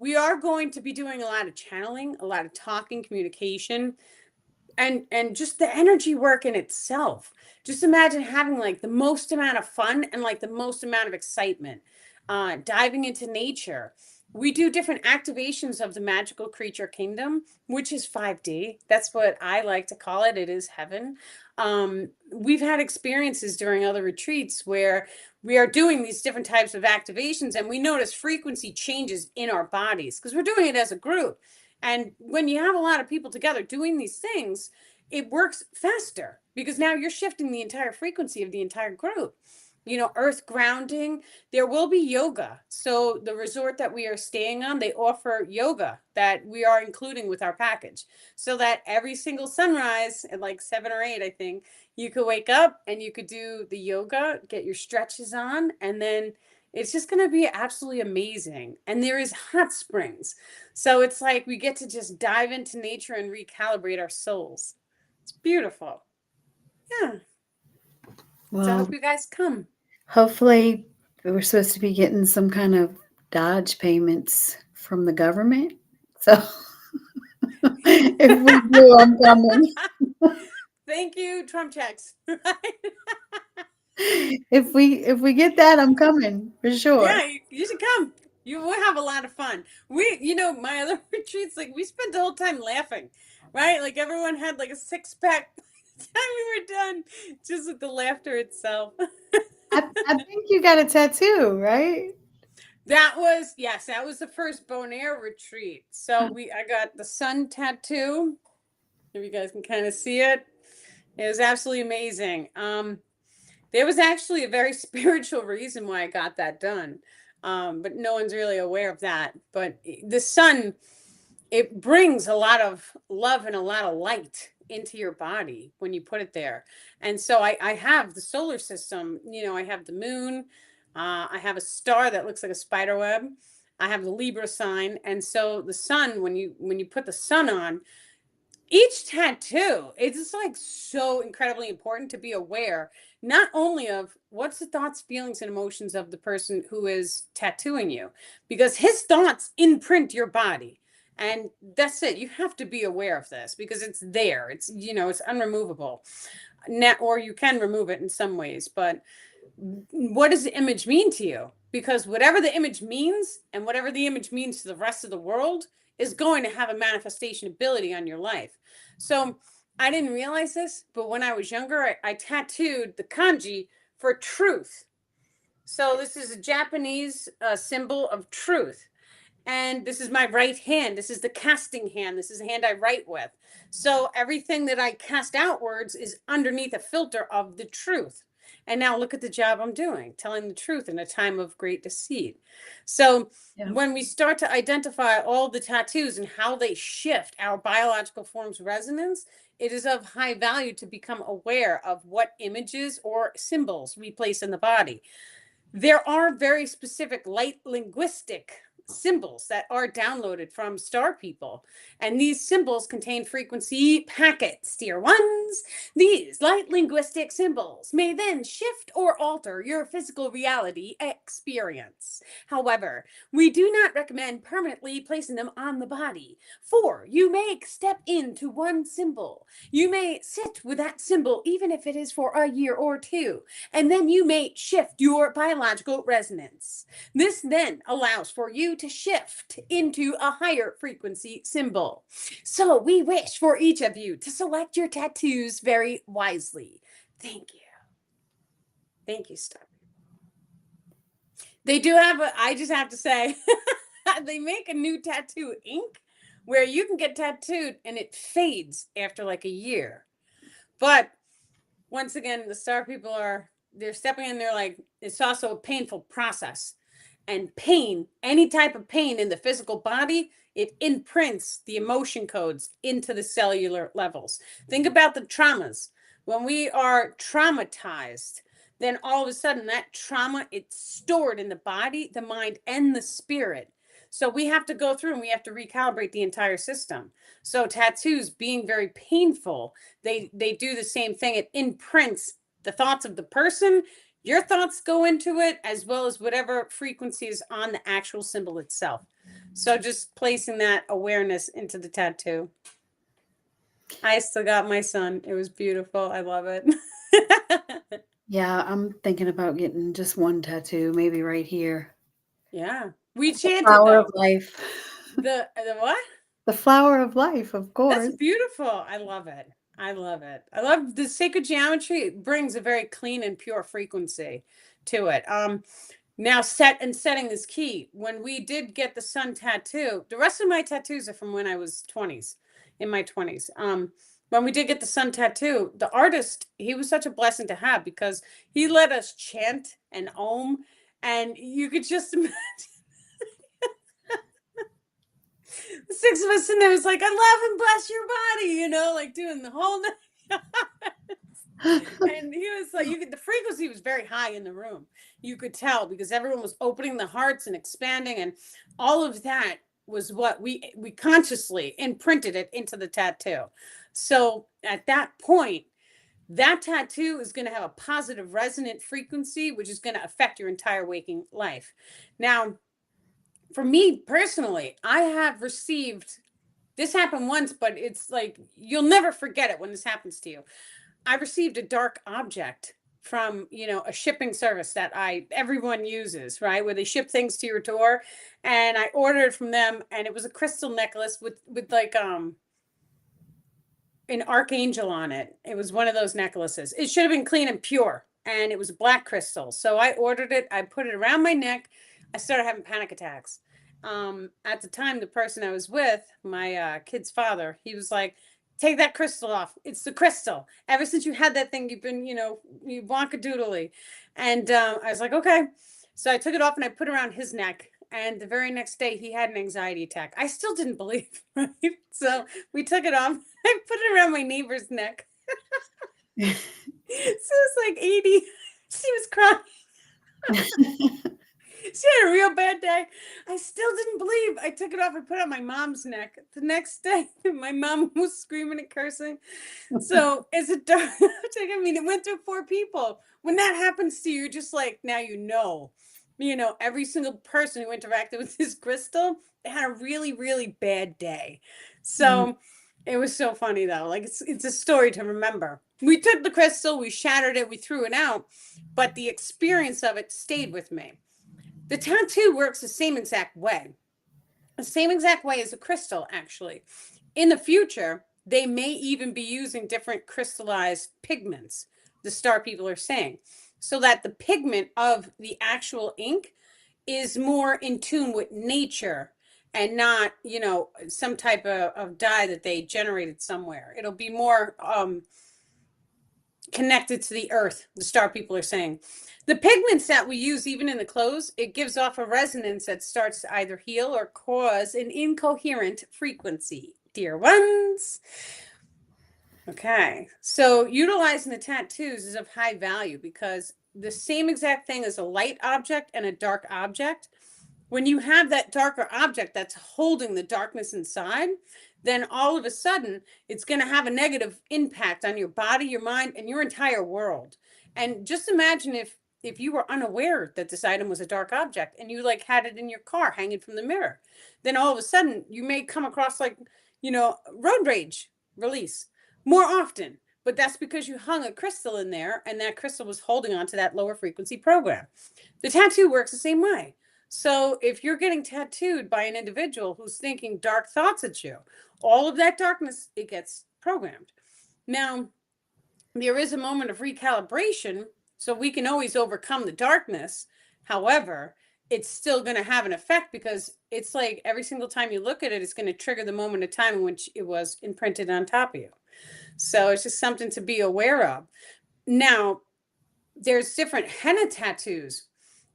We are going to be doing a lot of channeling, a lot of talking, communication, and just the energy work in itself. Just imagine having like the most amount of fun and like the most amount of excitement. Diving into nature. We do different activations of the magical creature kingdom, which is 5D. That's what I like to call it. It is heaven. We've had experiences during other retreats where we are doing these different types of activations and we notice frequency changes in our bodies because we're doing it as a group. And when you have a lot of people together doing these things, it works faster because now you're shifting the entire frequency of the entire group. You know, earth grounding, there will be yoga. So the resort that we are staying on, they offer yoga that we are including with our package. So that every single sunrise at like 7 or 8, I think, you could wake up and you could do the yoga, get your stretches on, and then it's just going to be absolutely amazing. And there is hot springs. So it's like we get to just dive into nature and recalibrate our souls. It's beautiful. Yeah. So I well, hope you guys come. hopefully we're supposed to be getting some kind of Dodge payments from the government. So if we do, I'm coming. Thank you, Trump checks. If we get that, I'm coming for sure. Yeah, you should come. You will have a lot of fun. My other retreats, like we spent the whole time laughing, right? Like everyone had like a 6 pack by the time we were done, just with the laughter itself. I think you got a tattoo, right? That was the first Bonaire retreat. So I got the sun tattoo. If you guys can kind of see it. It was absolutely amazing. There was actually a very spiritual reason why I got that done. But no one's really aware of that. But the sun, it brings a lot of love and a lot of light into your body when you put it there. And so I have the solar system, I have the moon, I have a star that looks like a spider web. I have the Libra sign. And so the sun, when you put the sun on, each tattoo, it's like so incredibly important to be aware not only of what's the thoughts, feelings, and emotions of the person who is tattooing you, because his thoughts imprint your body. And that's it. You have to be aware of this because it's there. It's, it's unremovable. Now, or you can remove it in some ways, but what does the image mean to you? Because whatever the image means and whatever the image means to the rest of the world is going to have a manifestation ability on your life. So I didn't realize this, but when I was younger, I tattooed the kanji for truth. So this is a Japanese symbol of truth. And this is my right hand. This is the casting hand. This is the hand I write with. So everything that I cast outwards is underneath a filter of the truth. And now look at the job I'm doing, telling the truth in a time of great deceit. So Yeah. when we start to identify all the tattoos and how they shift our biological form's resonance, it is of high value to become aware of what images or symbols we place in the body. There are very specific light linguistic symbols that are downloaded from star people, and these symbols contain frequency packets. Dear ones, these light linguistic symbols may then shift or alter your physical reality experience. However, we do not recommend permanently placing them on the body, for you may step into one symbol. You may sit with that symbol even if it is for a year or two, and then you may shift your biological resonance. This then allows for you to shift into a higher frequency symbol. So we wish for each of you to select your tattoos very wisely. Thank you. Thank you, Star. They do have I just have to say, they make a new tattoo ink where you can get tattooed and it fades after like a year. But once again, the star people they're stepping in there like it's also a painful process. And pain, any type of pain in the physical body, it imprints the emotion codes into the cellular levels. Think about the traumas. When we are traumatized, then all of a sudden that trauma, it's stored in the body, the mind, and the spirit. So we have to go through and we have to recalibrate the entire system. So tattoos being very painful, they do the same thing. It imprints the thoughts of the person. Your thoughts go into it as well as whatever frequency is on the actual symbol itself. So just placing that awareness into the tattoo. I still got my son. It was beautiful. I love it. Yeah, I'm thinking about getting just one tattoo, maybe right here. Yeah. We The chanted flower of though. life. The what? The flower of life, of That's course. beautiful. I love it. I love it. I love the sacred geometry. It brings a very clean and pure frequency to it. Now setting is key. When we did get the sun tattoo, the rest of my tattoos are from when I was 20s, in my 20s. When we did get the sun tattoo, the artist, he was such a blessing to have because he let us chant and om, and you could just imagine the six of us in there was like, I love and bless your body, like doing the whole and he was like, the frequency was very high in the room. You could tell because everyone was opening the hearts and expanding, and all of that was what we consciously imprinted it into the tattoo. So at that point, that tattoo is going to have a positive resonant frequency, which is going to affect your entire waking life. Now, for me personally, I have received this happened once, but it's like you'll never forget it when this happens to you. I received a dark object from, a shipping service that everyone uses, right? Where they ship things to your door. And I ordered from them and it was a crystal necklace with like an archangel on it. It was one of those necklaces. It should have been clean and pure. And it was black crystal. So I ordered it, I put it around my neck. I started having panic attacks. At the time, the person I was with, my kid's father, he was like, take that crystal off. It's the crystal. Ever since you had that thing, you've been, you wonkadoodly. And I was like, okay. So I took it off and I put it around his neck. And the very next day, he had an anxiety attack. I still didn't believe, right? So we took it off. I put it around my neighbor's neck. So it's like 80. She was crying. She had a real bad day. I still didn't believe. I took it off and put it on my mom's neck. The next day, my mom was screaming and cursing. So it's a dark object. I mean, it went through 4 people. When that happens to you, you're just like, now you know. Every single person who interacted with this crystal, they had a really, really bad day. Mm. So it was so funny though. Like it's a story to remember. We took the crystal, we shattered it, we threw it out, but the experience of it stayed with me. The tattoo works the same exact way. The same exact way as a crystal, actually. In the future, they may even be using different crystallized pigments, the star people are saying, so that the pigment of the actual ink is more in tune with nature and not, some type of dye that they generated somewhere. It'll be more connected to the earth, the star people are saying. The pigments that we use even in the clothes, it gives off a resonance that starts to either heal or cause an incoherent frequency, dear ones. Okay, so utilizing the tattoos is of high value because the same exact thing as a light object and a dark object, when you have that darker object that's holding the darkness inside, then all of a sudden it's going to have a negative impact on your body, your mind, and your entire world. And just imagine if you were unaware that this item was a dark object and you like had it in your car hanging from the mirror, then all of a sudden you may come across road rage release more often. But that's because you hung a crystal in there and that crystal was holding on to that lower frequency program. The tattoo works the same way. So if you're getting tattooed by an individual who's thinking dark thoughts at you, all of that darkness, it gets programmed. Now, there is a moment of recalibration, so we can always overcome the darkness. However, it's still going to have an effect because it's like every single time you look at it, it's going to trigger the moment of time in which it was imprinted on top of you. So it's just something to be aware of. Now, there's different henna tattoos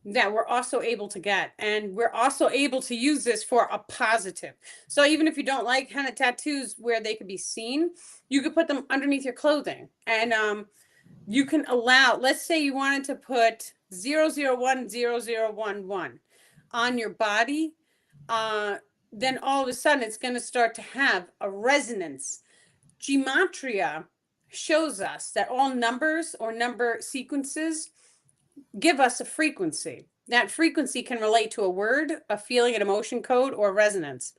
that we're also able to get, and we're also able to use this for a positive. So even if you don't like henna tattoos where they could be seen, you could put them underneath your clothing, and you can allow, let's say you wanted to put 0010011 on your body, then all of a sudden it's going to start to have a resonance. Gematria shows us that all numbers or number sequences give us a frequency. That frequency can relate to a word, a feeling, an emotion code, or resonance.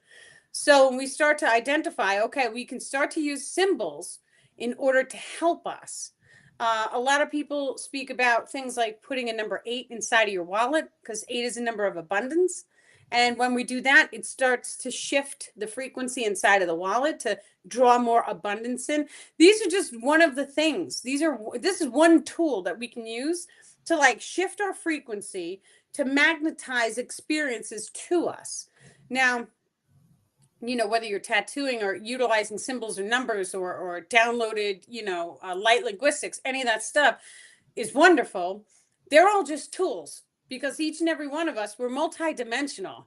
So when we start to identify, okay, we can start to use symbols in order to help us. A lot of people speak about things like putting a number 8 inside of your wallet because 8 is a number of abundance. And when we do that, it starts to shift the frequency inside of the wallet to draw more abundance in. These are just one of the things. This is one tool that we can use to shift our frequency to magnetize experiences to us. Now, whether you're tattooing or utilizing symbols or numbers or downloaded, light linguistics, any of that stuff is wonderful. They're all just tools because each and every one of us, we're multidimensional.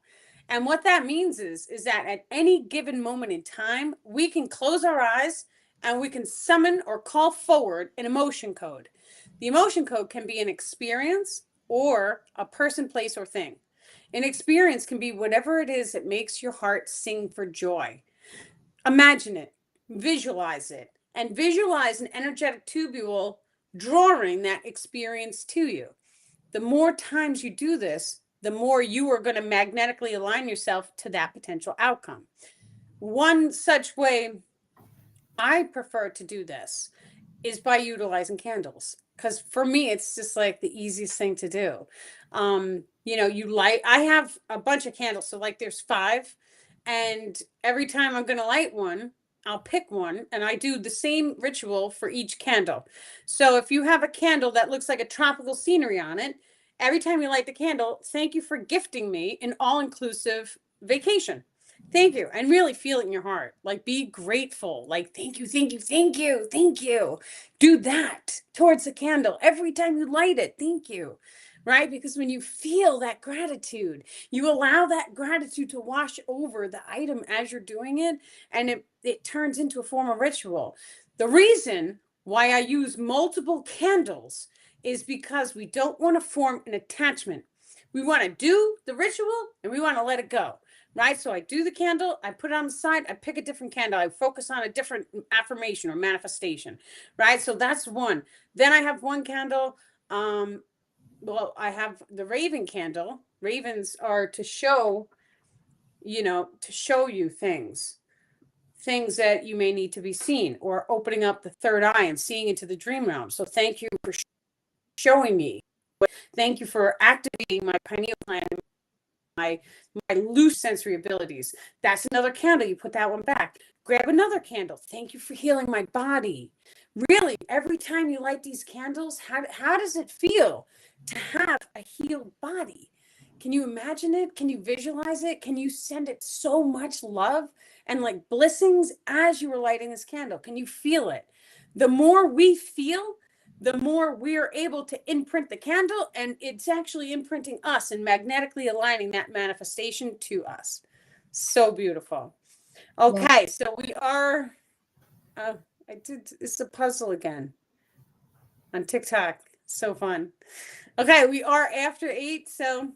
And what that means is that at any given moment in time, we can close our eyes and we can summon or call forward an emotion code. The emotion code can be an experience or a person, place, or thing. An experience can be whatever it is that makes your heart sing for joy. Imagine it, visualize it, and visualize an energetic tubule drawing that experience to you. The more times you do this, the more you are going to magnetically align yourself to that potential outcome. One such way I prefer to do this is by utilizing candles. Because for me, it's just like the easiest thing to do. I have a bunch of candles. So there's 5. And every time I'm going to light one, I'll pick one and I do the same ritual for each candle. So if you have a candle that looks like a tropical scenery on it, every time you light the candle, thank you for gifting me an all-inclusive vacation. Thank you. And really feel it in your heart. Be grateful. Thank you, thank you, thank you, thank you. Do that towards the candle every time you light it. Thank you. Right? Because when you feel that gratitude, you allow that gratitude to wash over the item as you're doing it, and it turns into a form of ritual. The reason why I use multiple candles is because we don't want to form an attachment. We want to do the ritual and we want to let it go, right? So I do the candle, I put it on the side, I pick a different candle, I focus on a different affirmation or manifestation, right? So that's one. Then I have one candle. Well, I have the raven candle. Ravens are to show, to show you things that you may need to be seen, or opening up the third eye and seeing into the dream realm. So thank you for showing me. Thank you for activating my pineal gland, my loose sensory abilities. That's another candle. You put that one back. Grab another candle. Thank you for healing my body. Really, every time you light these candles, how does it feel to have a healed body? Can you imagine it? Can you visualize it? Can you send it so much love and like blessings as you were lighting this candle? Can you feel it? The more we feel, the more we're able to imprint the candle, and it's actually imprinting us and magnetically aligning that manifestation to us. So beautiful. Okay, so we are, it's a puzzle again on TikTok. So fun. Okay, we are after 8, so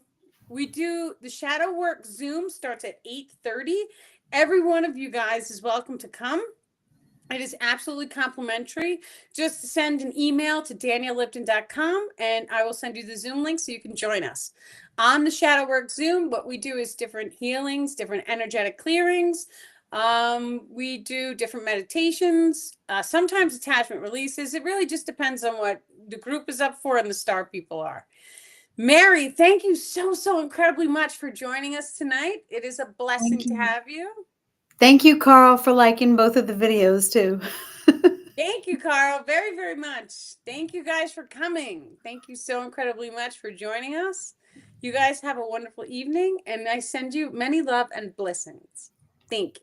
we do the shadow work Zoom starts at 8:30. Every one of you guys is welcome to come. It is absolutely complimentary. Just send an email to daniellipton.com and I will send you the Zoom link so you can join us. On the Shadow Work Zoom, what we do is different healings, different energetic clearings. We do different meditations, sometimes attachment releases. It really just depends on what the group is up for and the star people are. Mary, thank you so incredibly much for joining us tonight. It is a blessing to have you. Thank you, Carl, for liking both of the videos too. Thank you, Carl, very much. Thank you guys for coming. Thank you so incredibly much for joining us. You guys have a wonderful evening, and I send you many love and blessings. Thank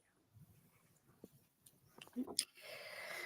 you.